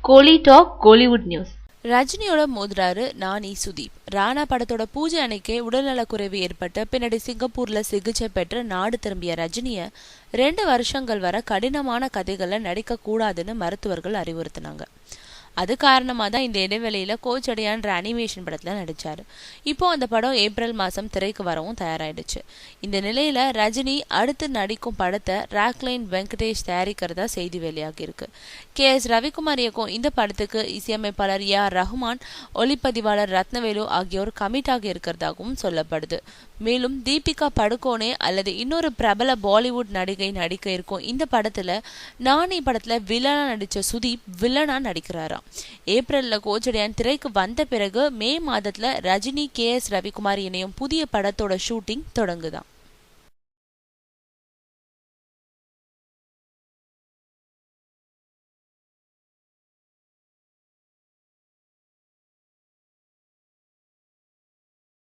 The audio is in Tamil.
கோலி டாக் கோலிவுட் நியூஸ். ரஜினியோட மோதுறாரு நானி சுதீப். ராணா படத்தோட பூஜை அன்னைக்கே உடல்நலக்குறைவு ஏற்பட்டு பின்னாடி சிங்கப்பூர்ல சிகிச்சை பெற்று நாடு திரும்பிய ரஜினிய 2 வருஷங்கள் வரை கடினமான கதைகளை நடிக்க கூடாதுன்னு மருத்துவர்கள் அறிவுறுத்தினாங்க. அது காரணமாக தான் இந்த இடைவெளியில கோச்சடையான்ற அனிமேஷன் படத்துல நடிச்சாரு. இப்போ அந்த படம் ஏப்ரல் மாசம் திரைக்கு வரவும் தயாராயிடுச்சு. இந்த நிலையில ரஜினி அடுத்து நடிக்கும் படத்தை ராக்லைன் வெங்கடேஷ் தயாரிக்கிறதா செய்தி வெளியாகி இருக்கு. KS ரவிக்குமார் இயக்கும் இந்த படத்துக்கு இசையமைப்பாளர் ரஹ்மான், ஒளிப்பதிவாளர் ரத்னவேலு ஆகியோர் கமிட் ஆகி இருக்கிறதாகவும் சொல்லப்படுது. மேலும் தீபிகா படுகோனே அல்லது இன்னொரு பிரபல பாலிவுட் நடிகை நடிக்க இருக்கும் இந்த படத்துல நானி படத்துல வில்லனா நடிச்ச சுதீப் வில்லனா நடிக்கிறாராம். ஏப்ரல்ல கோச்சடையான் திரைக்கு வந்த பிறகு மே மாதத்துல ரஜினி KS ரவிக்குமார் இணையும் புதிய படத்தோட ஷூட்டிங் தொடங்குதான்.